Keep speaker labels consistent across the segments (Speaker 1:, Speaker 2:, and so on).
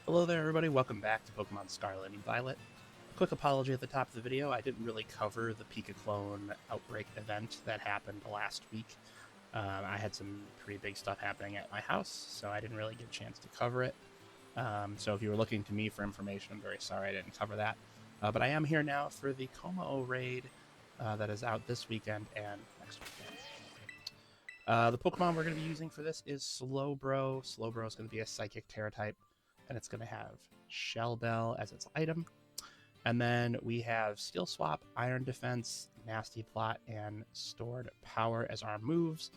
Speaker 1: Hello there everybody, welcome back to Pokemon Scarlet and Violet. Quick apology at the top of the video, I didn't really cover the Pika Clone Outbreak event that happened last week. I had some pretty big stuff happening at my house, so I didn't really get a chance to cover it. So if you were looking to me for information, I'm very sorry I didn't cover that. But I am here now for the Kommo-o raid that is out this weekend and next weekend. The Pokemon we're going to be using for this is Slowbro. Slowbro is going to be a Psychic Terra type, and it's going to have Shell Bell as its item. And then we have Skill Swap, Iron Defense, Nasty Plot, and Stored Power as our moves.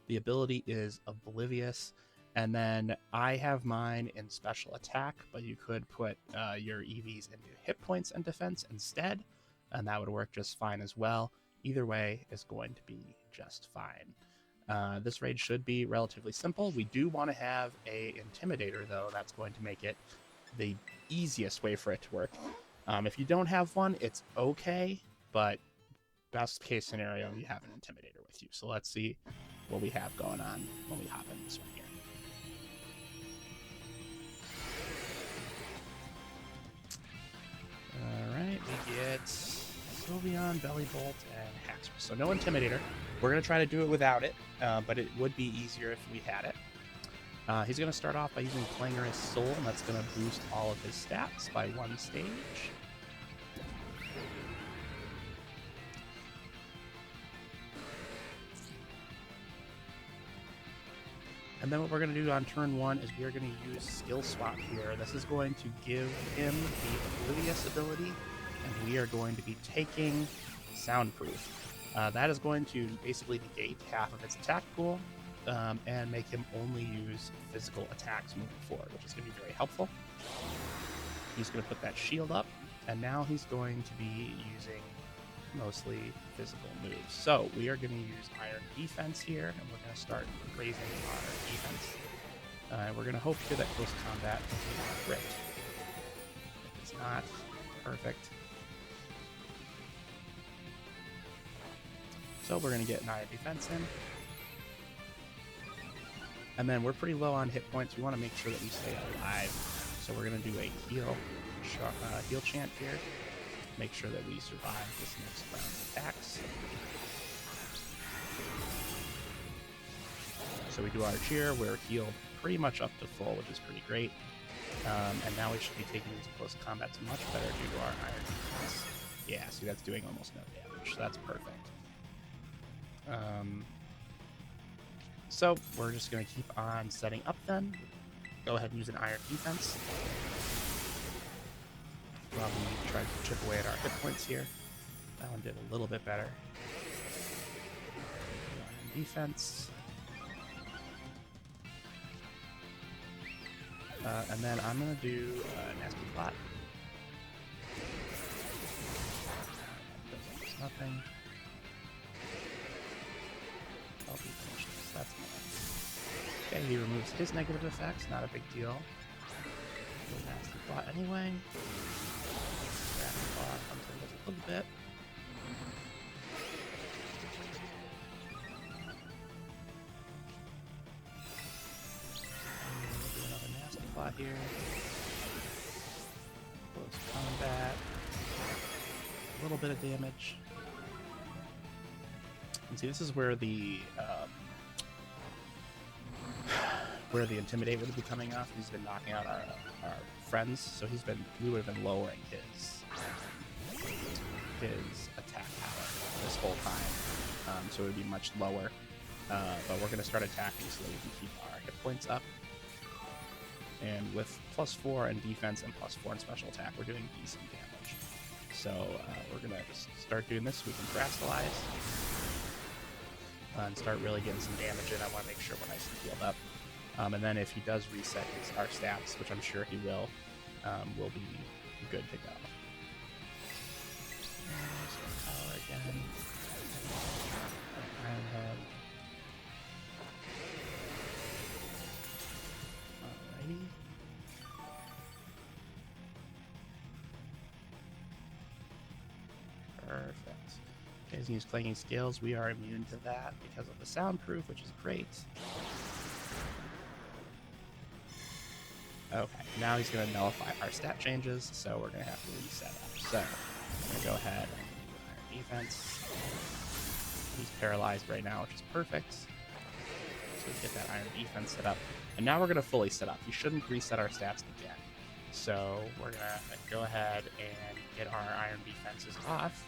Speaker 1: The ability is Oblivious. And then I have mine in Special Attack, but you could put your EVs into Hit Points and Defense instead, and that would work just fine as well. Either way is going to be just fine. This raid should be relatively simple. We do want to have a Intimidator, though. That's going to make it the easiest way for it to work. If you don't have one, it's okay, but best case scenario, you have an Intimidator with you. So let's see what we have going on when we hop in this one here. Alright, we get Sylveon, Belly Bolt, and Haxorus. So no Intimidator. We're going to try to do it without it, but it would be easier if we had it. He's going to start off by using Clangorous Soul, and that's going to boost all of his stats by one stage. And then what we're going to do on turn one is we are going to use Skill Swap here. This is going to give him the Oblivious ability, and we are going to be taking Soundproof. That is going to basically negate half of its attack pool and make him only use physical attacks moving forward, which is going to be very helpful. He's going to put that shield up, and now he's going to be using mostly physical moves. So we are going to use Iron Defense here, and we're going to start raising our defense. We're going to hope here that close combat is not crit. If it's not, perfect. So we're going to get an Iron Defense in. And then we're pretty low on hit points. We want to make sure that we stay alive. So we're going to do a heal chant here. Make sure that we survive this next round's attacks. So we do our cheer. We're healed pretty much up to full, which is pretty great. And now we should be taking these close combats much better due to our Iron Defense. Yeah, see, that's doing almost no damage. So that's perfect. So we're just going to keep on setting up then. Go ahead and use an Iron Defense. While we try to chip away at our hit points here. That one did a little bit better. Iron Defense. And then I'm going to do Nasty Plot. Does nothing. That's fine. Okay, he removes his negative effects, not a big deal. Nasty Plot anyway. Nasty Plot comes in with a little bit. We'll do another Nasty Plot here. Close combat. A little bit of damage. And see, this is where the Intimidate would be coming off. He's been knocking out our friends, so we would have been lowering his attack power this whole time, so it would be much lower. But we're going to start attacking so that we can keep our hit points up. And with +4 in defense and +4 in special attack, we're doing decent damage. So we're going to just start doing this so we can Terastallize. And start really getting some damage in. I want to make sure we're nice and healed up. And then if he does reset our stats, which I'm sure he will, we'll be good to go. Power again. Iron Head. Alrighty. Perfect. Okay, he's used Clanging Scales. We are immune to that because of the soundproof, which is great. Okay, now he's going to nullify our stat changes, so we're going to have to reset up. So I'm going to go ahead and do Iron Defense. He's paralyzed right now, which is perfect. So get that Iron Defense set up. And now we're going to fully set up. You shouldn't reset our stats again. So we're going to go ahead and get our Iron Defenses off.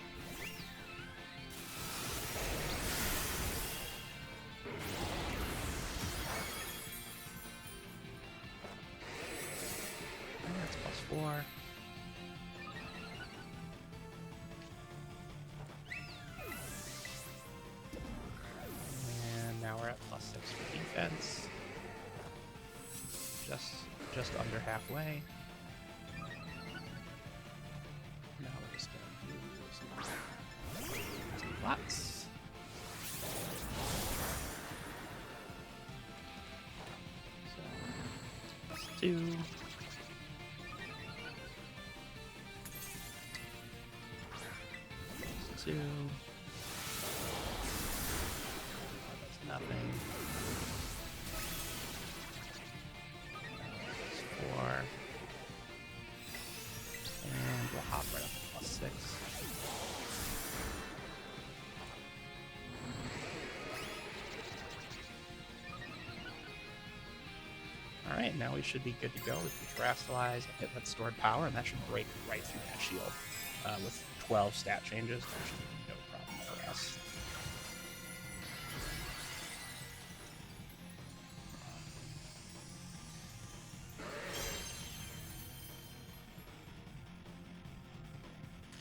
Speaker 1: And that's +4. And now we're at +6 for defense. Just under halfway. Now we're just going to use some lots. So, +2. +2. That's nothing. +4. And we'll hop right up to +6. Alright, now we should be good to go. We can terrestrialize and hit that stored power, and that should break right through that shield. With 12 stat changes, that should be no problem for us.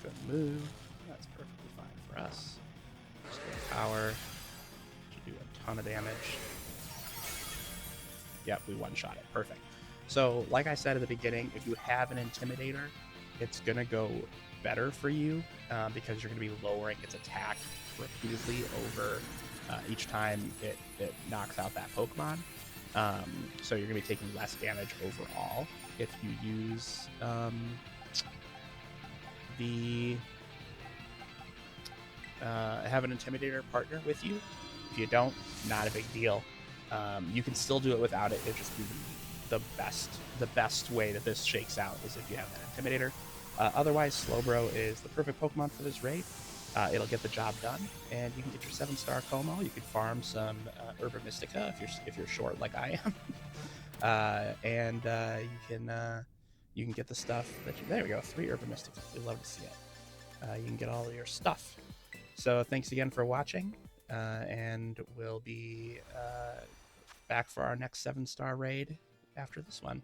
Speaker 1: Good move. That's perfectly fine for us. Stored power should do a ton of damage. Yep, we one-shot it. Perfect. So, like I said at the beginning, if you have an Intimidator, it's going to go better for you because you're going to be lowering its attack repeatedly over each time it knocks out that Pokemon. So you're going to be taking less damage overall if you use have an Intimidator partner with you. If you don't, not a big deal. You can still do it without it. It'll just be the best way that this shakes out is if you have that Intimidator. Otherwise, Slowbro is the perfect Pokemon for this raid. It'll get the job done, and you can get your 7-star Kommo. You can farm some Herba Mystica if you're short like I am, and you can get the stuff that you. There we go, 3 Herba Mystica. We'd love to see it. You can get all of your stuff. So thanks again for watching, and we'll be back for our next 7-star raid after this one.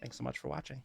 Speaker 1: Thanks so much for watching.